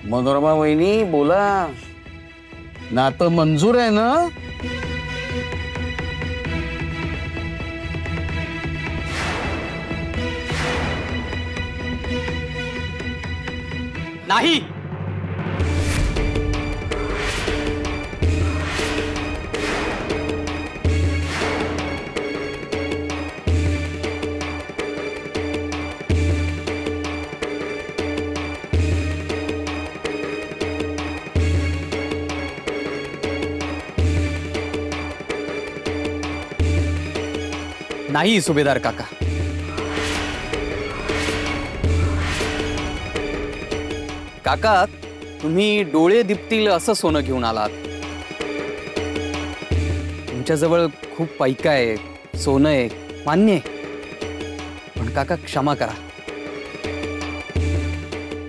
मनोरमा वहिनी बोला, नातं मंजूर आहे ना? नाही. नाही सुभेदार काका. काका, तुम्ही डोळे दिपतील असं सोनं घेऊन आलात. तुमच्याजवळ खूप पैका आहे, सोनं आहे, मान्य आहे. पण काका क्षमा करा.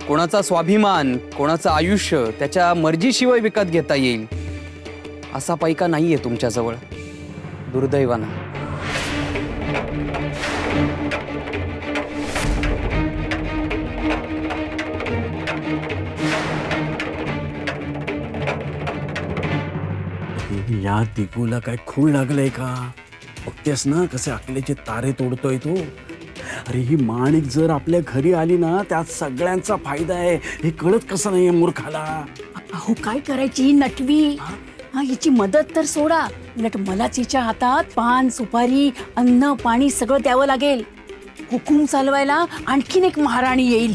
कोणाचा स्वाभिमान, कोणाचं आयुष्य त्याच्या मर्जीशिवाय विकत घेता येईल असा पैका नाहीये तुमच्याजवळ, दुर्दैवानं. या तिकूला काय खूळ लागलंय का? बघतेस ना कसे अकलेचे तारे तोडतोय तो. अरे ही माणिक जर आपल्या घरी आली ना त्यात सगळ्यांचा फायदा आहे, हे कळत कसं नाही मूर्खाला. अहो काय करायची ही नटवी? हिची मदत तर सोडा, उलट मलाच हिच्या हातात पान सुपारी अन्न पाणी सगळं द्यावं लागेल. हुकूम चालवायला आणखीन एक महाराणी येईल.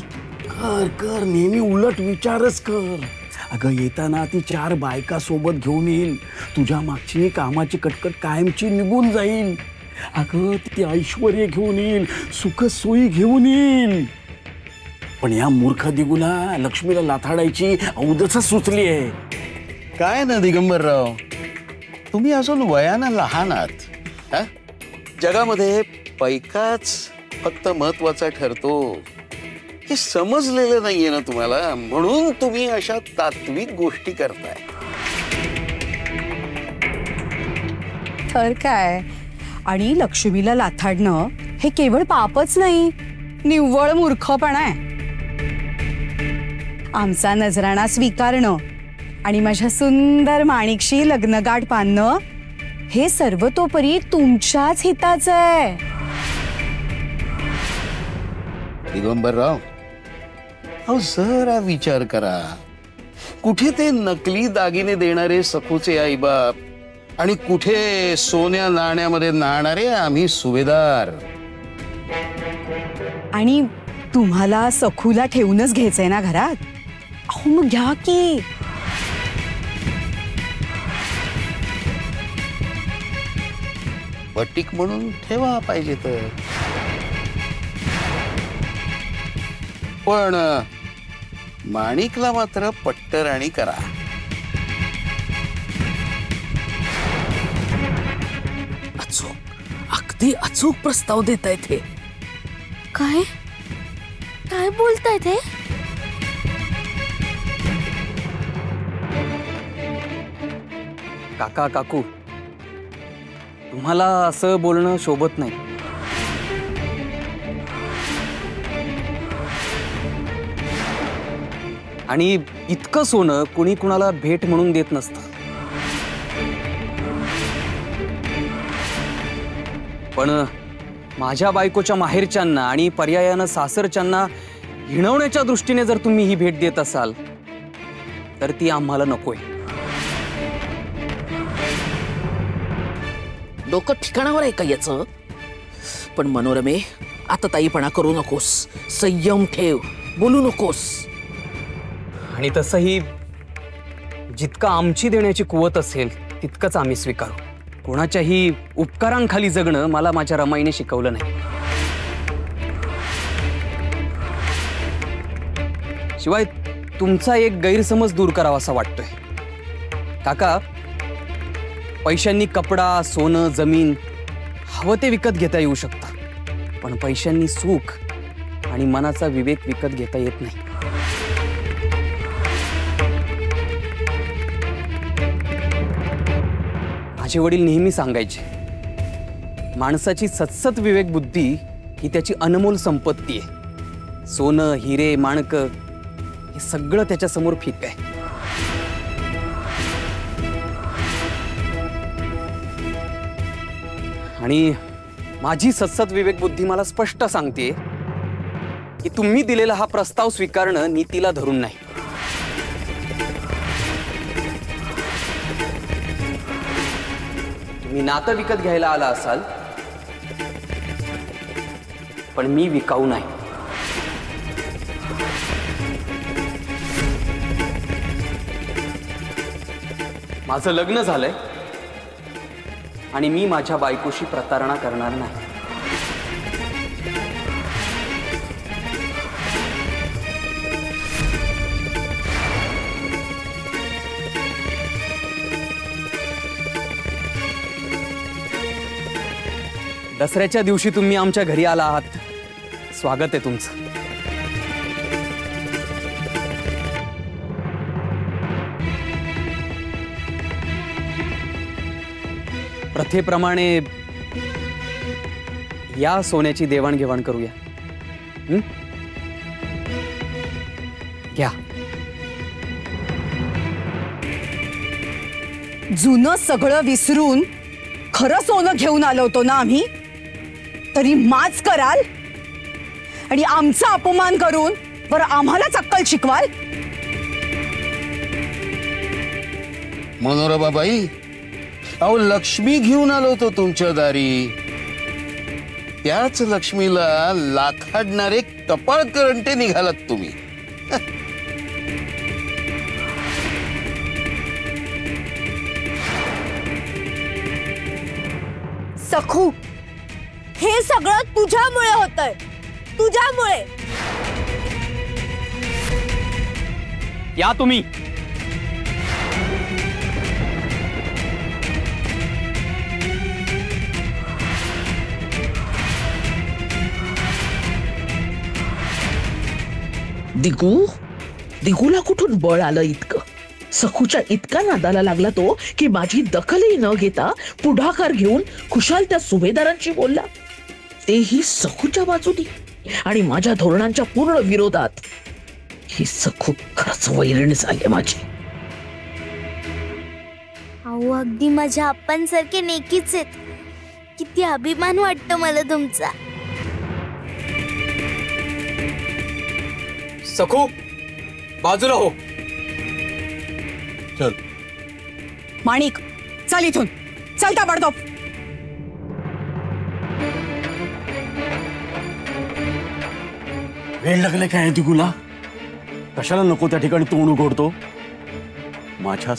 कर कर, नेहमी उलट विचारच कर. अगं येताना ती 4 बायका सोबत घेऊन येईल. तुझ्या मागची कामाची कटकट कायमची निघून जाईल. अगं ती ऐश्वर्य घेऊन येईल, सुख सोयी घेऊन येईल. पण या मूर्ख दिगूला लक्ष्मीला लाथाडायची अवदच सुचली आहे. काय ना दिगंबरराव, तुम्ही अजून वयानं लहान आहात. जगामध्ये पैकाच फक्त महत्वाचा ठरतो हे समजलेलं नाहीये ना तुम्हाला, म्हणून तुम्ही अशा तात्विक गोष्टी करताय. तर काय, आणि लक्ष्मीला लाथाडणं हे केवळ पापच नाही, निव्वळ मूर्खपणा आहे. आमचा नजराणा स्वीकारणं आणि माझ्या सुंदर माणिकशी लग्नगाठ बांधणं हे सर्वतोपरी तुमच्याच हिताचं आहे. दिगंबरराव, अहो जरा विचार करा. कुठे ते नकली दागिने देणारे सखूचे आईबाप आणि कुठे सोन्या नाण्यामध्ये नाणारे आम्ही सुभेदार. आणि तुम्हाला सखूला ठेवूनच घ्यायचंय ना घरात? अहो मग घ्या की. पट्टिक म्हणून ठेवा पाहिजे तर. पण माणिकला मात्र पट्टराणी करा. अचूक, अगदी अचूक प्रस्ताव देतायत हे. काय काय बोलतायत हे? काका काकू, तुम्हाला असं बोलणं शोभत नाही. आणि इतकं सोनं कुणी कुणाला भेट म्हणून देत नसतं. पण माझ्या बायकोच्या माहेरच्यांना आणि पर्यायानं सासरच्यांना हिणवण्याच्या दृष्टीने जर तुम्ही ही भेट देत असाल तर ती आम्हाला नकोय. डोकं ठिकाणावर आहे का याचं? पण मनोरमे, आता ताईपणा करू नकोस, संयम ठेव, बोलू नकोस. आणि तसंही जितकं आमची देण्याची कुवत असेल तितकंच आम्ही स्वीकारू. कोणाच्याही उपकारांखाली जगणं मला माझ्या रमाईने शिकवलं नाही. शिवाय तुमचा एक गैरसमज दूर करावासा वाटतोय. काका, पैशांनी कपडा सोनं जमीन हवं ते विकत घेता येऊ शकतं, पण पैशांनी सुख आणि मनाचा विवेक विकत घेता येत नाही. माझे वडील नेहमी सांगायचे, माणसाची सतसत विवेक बुद्धी ही त्याची अनमोल संपत्ती आहे. सोनं हिरे माणकं हे हे सगळं त्याच्या समोर फिक आहे. आणि माझी सत्सद विवेक बुद्धी मला स्पष्ट सांगते की तुम्ही दिलेला हा प्रस्ताव स्वीकारणं नीतीला धरून नाही. तुम्ही नातं विकत घ्यायला आला असाल, पण मी विकाऊ नाही. माझं लग्न झालंय आणि मी माझ्या बायकोशी प्रतारणा करणार नाही. दसऱ्याच्या दिवशी तुम्ही आमच्या घरी आला आहात, स्वागत आहे तुमचं. प्रथेप्रमाणे या सोन्याची देवाणघेवाण करूया. घ्या. जुनं सगळं विसरून खरं सोनं घेऊन आलो होतो ना आम्ही, तरी माच कराल आणि आमचा अपमान करून बरं आम्हालाच अक्कल शिकवाल. मनोरमाबाई, अहो लक्ष्मी घेऊन आलो होतो तुमच्या दारी. त्याच लक्ष्मीला लाखाडणारे कपाळ करंटे निघालात तुम्ही. सखू, हे सगळं तुझ्यामुळे होतंय, तुझ्यामुळे. या तुम्ही. दिगूला कुठून बळ आलं इतकं? सखूच्या इतका नादाला लागला तो की माझी दखलही न घेता पुढाकार घेऊन खुशाल त्या सुभेदारांशी बोलला, तेही सखूच्या बाजूनी आणि माझ्या धोरणांच्या पूर्ण विरोधात. ही सखू खरंच वैरण झाली माझी. अहो, अगदी माझ्या आप्पांसारखे नेकीच आहेत. किती अभिमान वाटतो मला तुमचा. सखू, बाजूला हो. चल माणिक, चल इथून, चल ताबडतोब. वेळ लागले काय दिगूला? कशाला नको त्या ठिकाणी तोंड उघडतो? माझ्या